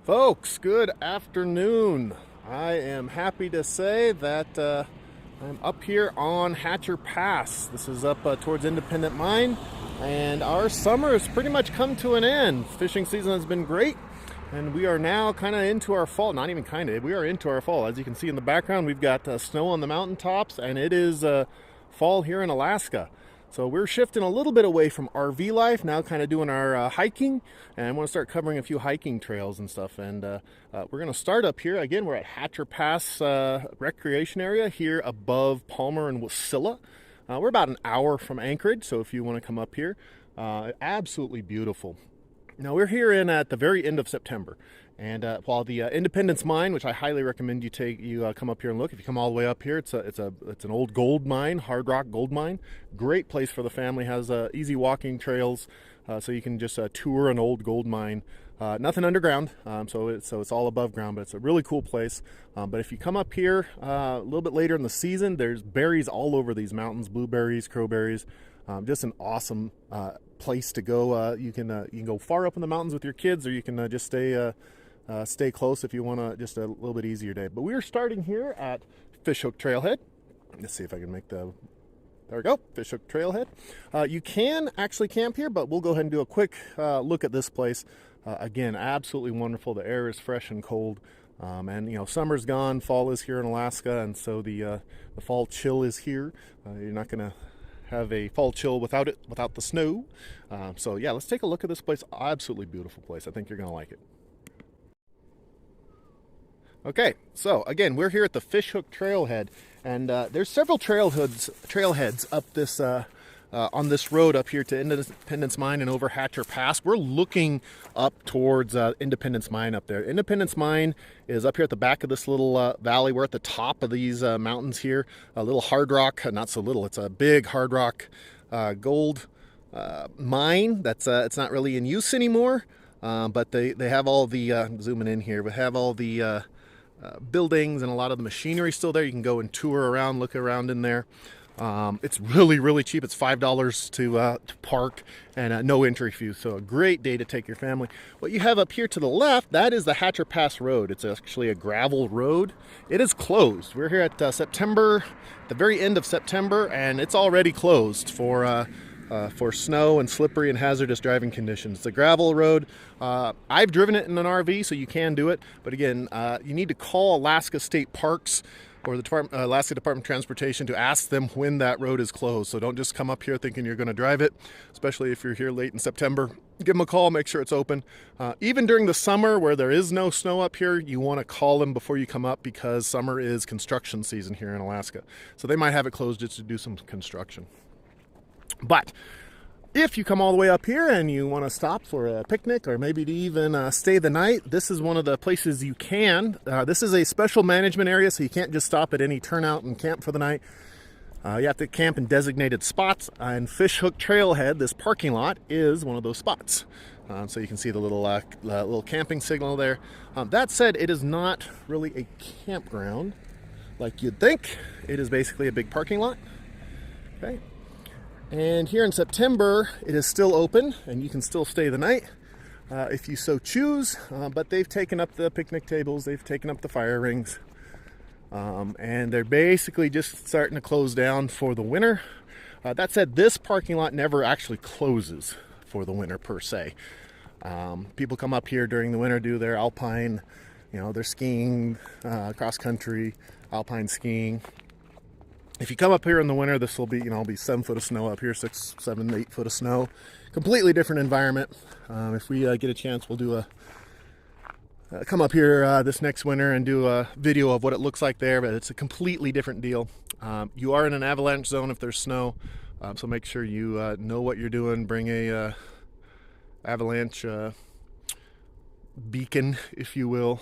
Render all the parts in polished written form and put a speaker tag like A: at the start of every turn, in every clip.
A: Folks, good afternoon. I am happy to say that I'm up here on Hatcher Pass. This is up towards Independent Mine, and our summer has pretty much come to an end. Fishing season has been great, and we are now kind of into our fall. Not even kind of, we are into our fall. As you can see in the background, we've got snow on the mountaintops, and it is fall here in Alaska. So we're shifting a little bit away from RV life, now kind of doing our hiking, and I want to start covering a few hiking trails and stuff. And we're going to start up here. Again, we're at Hatcher Pass Recreation Area here above Palmer and Wasilla. We're about an hour from Anchorage, so if you want to come up here, absolutely beautiful. Now we're here at the very end of September, and while the Independence Mine, which I highly recommend you come up here and look. If you come all the way up here, it's an old gold mine, hard rock gold mine. Great place for the family. Has easy walking trails, so you can just tour an old gold mine. Nothing underground, so it's all above ground, but it's a really cool place. But if you come up here a little bit later in the season, there's berries all over these mountains, blueberries, crowberries. Just an awesome place to go. You can go far up in the mountains with your kids, or you can just stay close if you want just a little bit easier day. But we're starting here at Fishhook Trailhead. Let's see if I can make there we go, Fishhook Trailhead. You can actually camp here, but we'll go ahead and do a quick look at this place. Again, absolutely wonderful. The air is fresh and cold. And summer's gone, fall is here in Alaska, and so the fall chill is here. You're not gonna have a fall chill without the snow. So yeah, let's take a look at this place. Absolutely beautiful place. I think you're gonna like it. Okay, so again, we're here at the Fishhook Trailhead, and there's several trailheads up this on this road up here to Independence Mine and over Hatcher Pass. We're looking up towards Independence Mine up there. Independence Mine is up here at the back of this little valley. We're at the top of these mountains here. A little hard rock, not so little, it's a big hard rock gold mine that's it's not really in use anymore, but they have all the, zooming in here, but have all the buildings and a lot of the machinery still there. You can go and tour around, look around in there. It's really cheap. It's $5 to park, and no entry fee, so a great day to take your family. What you have up here to the left, that is the Hatcher Pass Road. It's actually a gravel road. It is closed. We're here at September, the very end of September, and it's already closed for snow and slippery and hazardous driving conditions. It's a gravel road. I've driven it in an RV, so you can do it, but again, you need to call Alaska State Parks or the Alaska Department of Transportation to ask them when that road is closed. So don't just come up here thinking you're going to drive it, especially if you're here late in September. Give them a call, make sure it's open. Even during the summer where there is no snow up here, you want to call them before you come up, because summer is construction season here in Alaska. So they might have it closed just to do some construction. But if you come all the way up here and you want to stop for a picnic, or maybe to even stay the night, this is one of the places you can. This is a special management area, so you can't just stop at any turnout and camp for the night. You have to camp in designated spots, and Fishhook Trailhead, this parking lot, is one of those spots. So you can see the little camping signal there. That said, it is not really a campground like you'd think. It is basically a big parking lot. Okay. And here in September, it is still open, and you can still stay the night if you so choose. But they've taken up the picnic tables, they've taken up the fire rings, and they're basically just starting to close down for the winter. That said, this parking lot never actually closes for the winter per se. People come up here during the winter, do their alpine, their skiing, cross country, alpine skiing. If you come up here in the winter, this will be, be 7 foot of snow up here, 6, 7, 8 foot of snow. Completely different environment. If we get a chance, we'll do come up here this next winter and do a video of what it looks like there, but it's a completely different deal. You are in an avalanche zone if there's snow, so make sure you know what you're doing. Bring a avalanche beacon, if you will.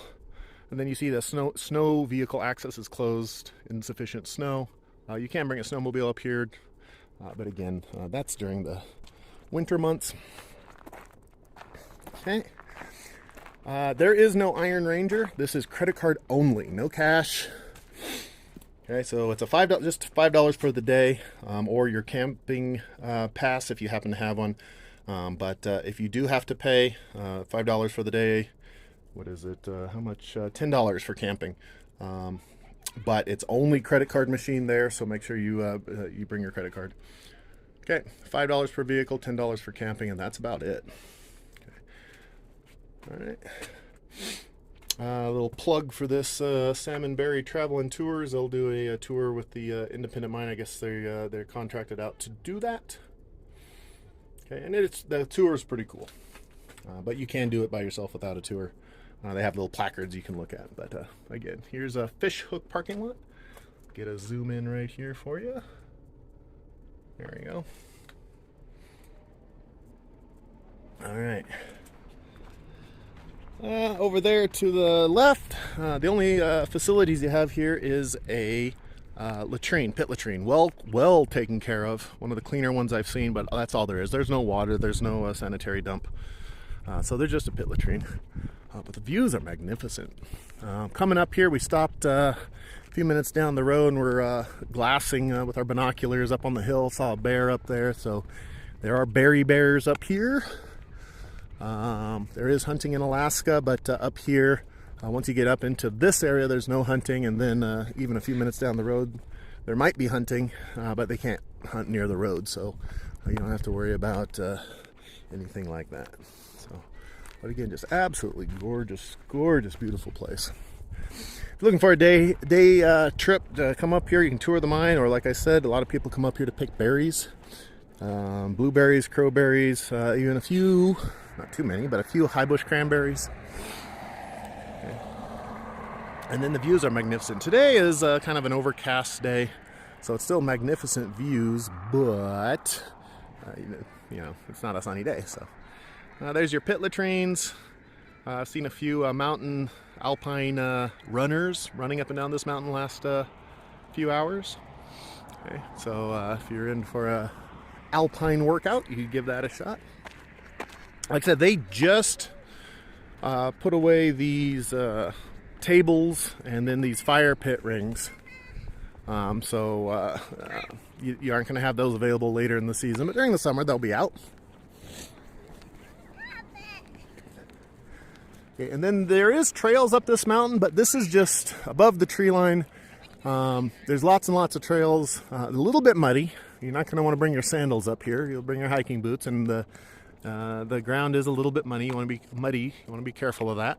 A: And then you see the snow vehicle access is closed, insufficient snow. You can bring a snowmobile up here, but again, that's during the winter months. Okay. There is no Iron Ranger. This is credit card only, no cash. Okay, so it's just $5 for the day, or your camping pass if you happen to have one. But if you do have to pay $5 for the day, what is it? How much? $10 for camping. But it's only credit card machine there, so make sure you bring your credit card. Okay, $5 per vehicle, $10 for camping, and that's about it. Okay. All right. A little plug for this Salmonberry Travel and Tours. They'll do a tour with the independent mine. I guess they're contracted out to do that. Okay, and the tour is pretty cool, but you can do it by yourself without a tour. They have little placards you can look at. But again, here's a Fishhook parking lot. Get a zoom in right here for you. There we go. All right. Over there to the left, the only facilities you have here is a latrine, pit latrine. Well taken care of. One of the cleaner ones I've seen, but that's all there is. There's no water. There's no sanitary dump. So they're just a pit latrine. But the views are magnificent. Coming up here, we stopped a few minutes down the road and we're glassing with our binoculars up on the hill. Saw a bear up there. So there are berry bears up here. There is hunting in Alaska, but up here, once you get up into this area, there's no hunting. And then even a few minutes down the road, there might be hunting, but they can't hunt near the road. So you don't have to worry about anything like that. So, but again, just absolutely gorgeous, gorgeous, beautiful place. If you're looking for a day trip to come up here, you can tour the mine, or like I said, a lot of people come up here to pick berries, blueberries, crowberries, even a few, not too many, but a few high bush cranberries. Okay. And then the views are magnificent. Today is kind of an overcast day, so it's still magnificent views, but you know, it's not a sunny day. So there's your pit latrines. I've seen a few mountain alpine runners running up and down this mountain last few hours. Okay, so if you're in for a alpine workout, you could give that a shot. Like I said, they just put away these tables and then these fire pit rings. So you aren't going to have those available later in the season, but during the summer they'll be out. Okay, and then there is trails up this mountain, but this is just above the tree line. There's lots and lots of trails, a little bit muddy. You're not going to want to bring your sandals up here. You'll bring your hiking boots, and the ground is a little bit muddy. You want to be muddy. You want to be careful of that.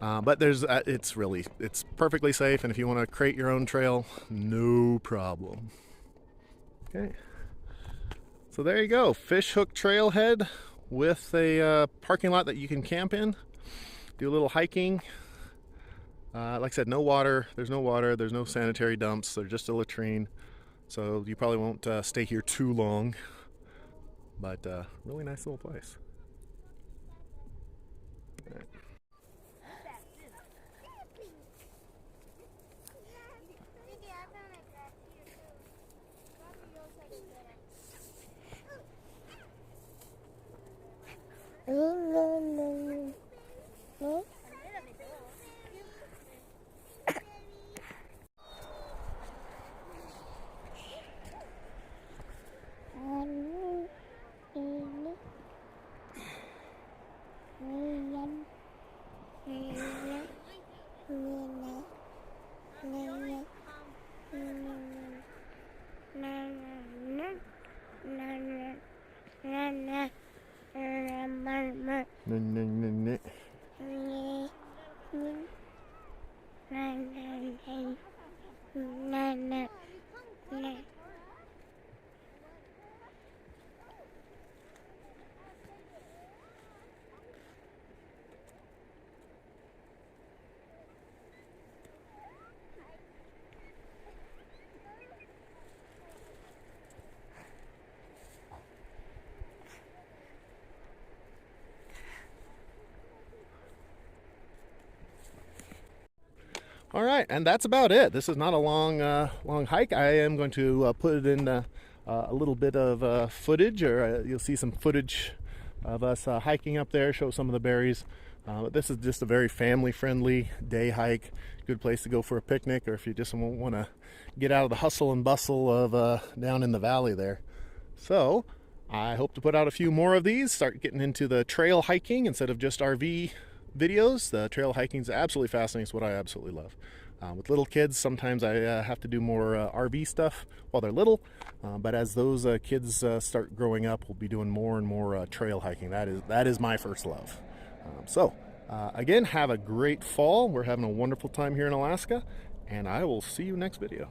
A: But it's perfectly safe, and if you want to create your own trail, no problem. Okay. So there you go, Fishhook Trailhead with a parking lot that you can camp in, do a little hiking. Like I said, no water. There's no water. There's no sanitary dumps. They're just a latrine. So you probably won't stay here too long. But really nice little place. All right. All right, and that's about it. This is not a long hike. I am going to put in a little bit of footage, or you'll see some footage of us hiking up there, show some of the berries. But this is just a very family-friendly day hike. Good place to go for a picnic, or if you just want to get out of the hustle and bustle of down in the valley there. So I hope to put out a few more of these, start getting into the trail hiking instead of just RV videos. The trail hiking is absolutely fascinating. It's what I absolutely love. With little kids, sometimes I have to do more RV stuff while they're little, but as those kids start growing up, we'll be doing more and more trail hiking. That is my first love. Again, have a great fall. We're having a wonderful time here in Alaska, and I will see you next video.